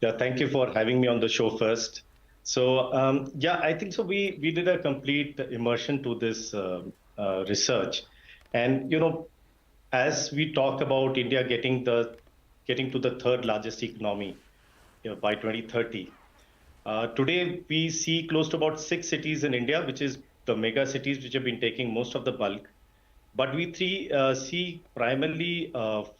Yeah, thank you for having me on the show first. Yeah, I think so. We did a complete immersion to this research, and as we talk about India getting to the third largest economy, by 2030. Today, we see close to about six cities in India, which is the mega cities which have been taking most of the bulk. But we see primarily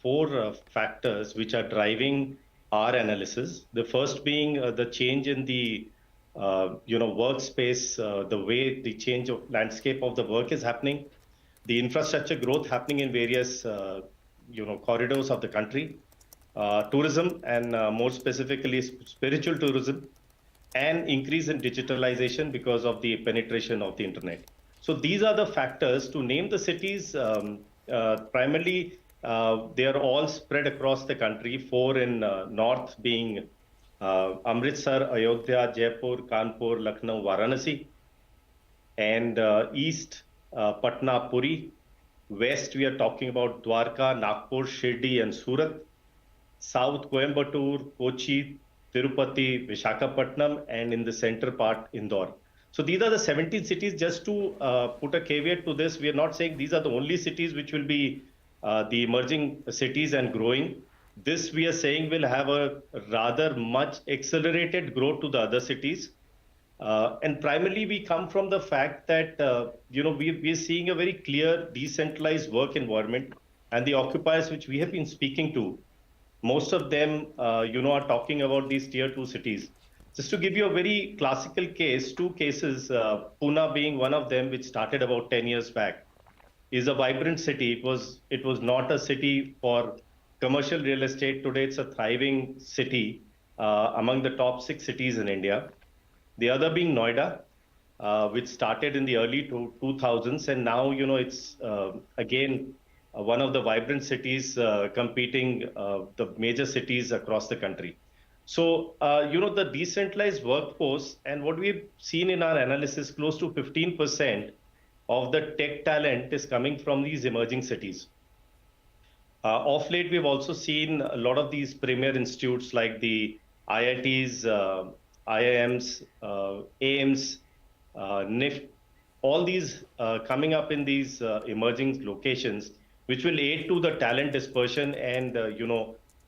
four factors which are driving our analysis. The first being the change in the workspace, the way the change of landscape of the work is happening, the infrastructure growth happening in various corridors of the country, tourism, and more specifically spiritual tourism, and increase in digitalization because of the penetration of the internet. So these are the factors. To name the cities. Primarily, they are all spread across the country. Four in north being Amritsar, Ayodhya, Jaipur, Kanpur, Lucknow, Varanasi, and east Patna, Puri. West, we are talking about Dwarka, Nagpur, Shirdi, and Surat. South, Coimbatore, Kochi, Tirupati, Vishakhapatnam, and in the center part, Indore. So these are the 17 cities. Just to put a caveat to this, we are not saying these are the only cities which will be the emerging cities and growing. This we are saying will have a rather much accelerated growth to the other cities. And primarily, we come from the fact that we're seeing a very clear decentralized work environment, and the occupiers which we have been speaking to, most of them, are talking about these tier two cities. Just to give you a very classical case, two cases, Pune being one of them, which started about 10 years back, is a vibrant city. It was not a city for commercial real estate. Today, it's a thriving city among the top six cities in India. The other being Noida, which started in the early 2000s, and now it's again one of the vibrant cities competing the major cities across the country. So the decentralized workforce, and what we've seen in our analysis, close to 15% of the tech talent is coming from these emerging cities. Of late, we've also seen a lot of these premier institutes like the IITs, IIMs, AIMS, NIFT, all these coming up in these emerging locations, which will aid to the talent dispersion and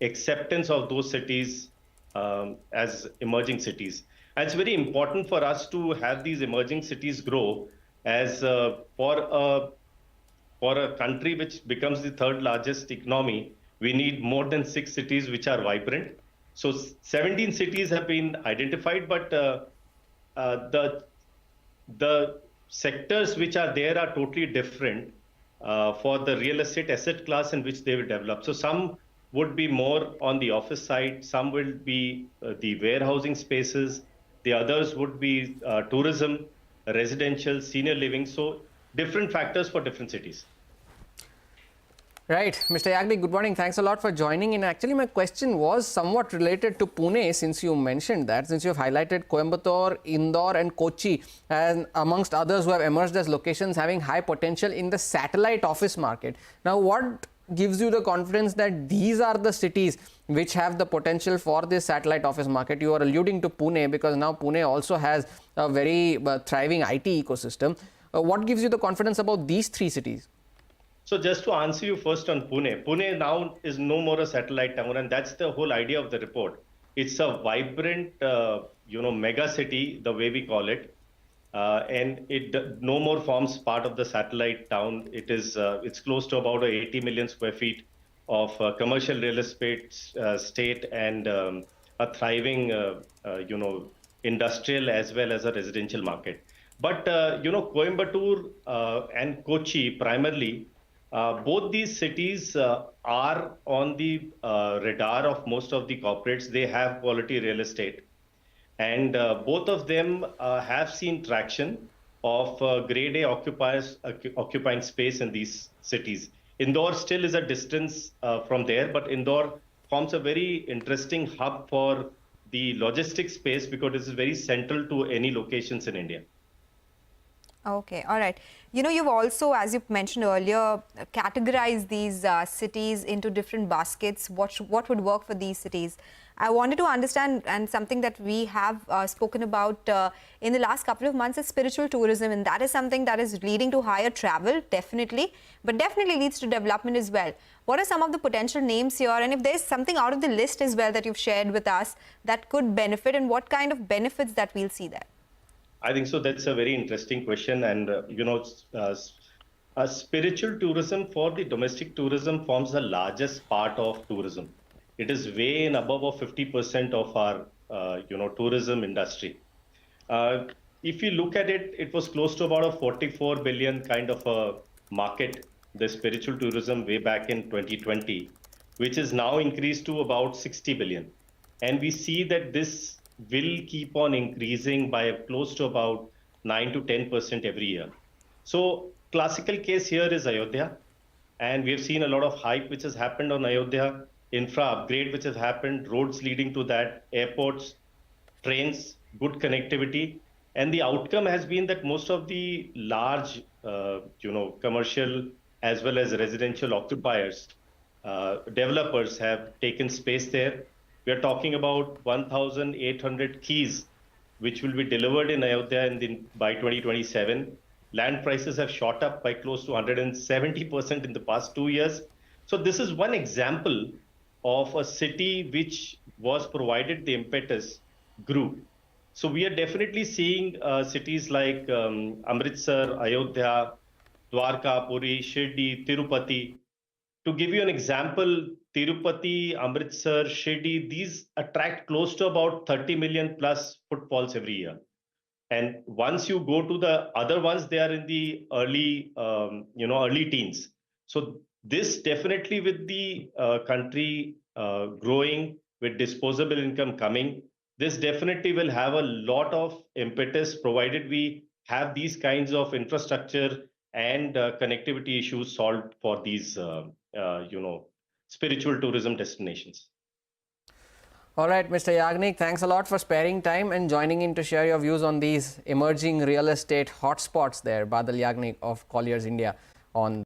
acceptance of those cities as emerging cities. And it's very important for us to have these emerging cities grow, as for a country which becomes the third largest economy, we need more than six cities which are vibrant. So 17 cities have been identified, but the sectors which are there are totally different for the real estate asset class in which they will develop. So some would be more on the office side, some will be the warehousing spaces, the others would be tourism, residential, senior living. So different factors for different cities. Right. Mr. Yagnik, good morning. Thanks a lot for joining in. Actually, my question was somewhat related to Pune, since you mentioned that, since you've highlighted Coimbatore, Indore and Kochi, and amongst others who have emerged as locations having high potential in the satellite office market. Now, what gives you the confidence that these are the cities which have the potential for this satellite office market? You are alluding to Pune because now Pune also has a very thriving IT ecosystem. What gives you the confidence about these three cities? So just to answer you first on Pune, Pune now is no more a satellite town, and that's the whole idea of the report. It's a vibrant, mega city, the way we call it, and it no more forms part of the satellite town. It's close to about 80 million square feet of commercial real estate state, and a thriving, industrial as well as a residential market. But Coimbatore and Kochi primarily. Both these cities are on the radar of most of the corporates. They have quality real estate. And both of them have seen traction of grade A occupiers occupying space in these cities. Indore still is a distance from there, but Indore forms a very interesting hub for the logistics space because it is very central to any locations in India. Okay, all right. You know, you've also, as you mentioned earlier, categorized these cities into different baskets. What would work for these cities? I wanted to understand, and something that we have spoken about in the last couple of months is spiritual tourism, and that is something that is leading to higher travel, definitely, but definitely leads to development as well. What are some of the potential names here, and if there's something out of the list as well that you've shared with us that could benefit, and what kind of benefits that we'll see there? I think so. That's a very interesting question. And, spiritual tourism for the domestic tourism forms the largest part of tourism. It is way and above of 50% of our, tourism industry. Uh, if you look at it, it was close to about a 44 billion kind of a market, the spiritual tourism way back in 2020, which is now increased to about 60 billion. And we see that this will keep on increasing by close to about 9 to 10% every year. So classical case here is Ayodhya. And we have seen a lot of hype which has happened on Ayodhya, infra upgrade which has happened, roads leading to that, airports, trains, good connectivity, and the outcome has been that most of the large, commercial as well as residential occupiers, developers have taken space there. We are talking about 1,800 keys, which will be delivered in Ayodhya by 2027. Land prices have shot up by close to 170% in the past 2 years. So this is one example of a city which was provided the impetus grew. So we are definitely seeing cities like Amritsar, Ayodhya, Dwarka, Puri, Shirdi, Tirupati. To give you an example, Tirupati, Amritsar, Shirdi, these attract close to about 30 million plus footfalls every year. And once you go to the other ones, they are in the early teens. So this definitely, with the country growing, with disposable income coming, this definitely will have a lot of impetus, provided we have these kinds of infrastructure and connectivity issues solved for these, spiritual tourism destinations. All right, Mr. Yagnik, thanks a lot for sparing time and joining in to share your views on these emerging real estate hotspots there. Badal Yagnik of Colliers India on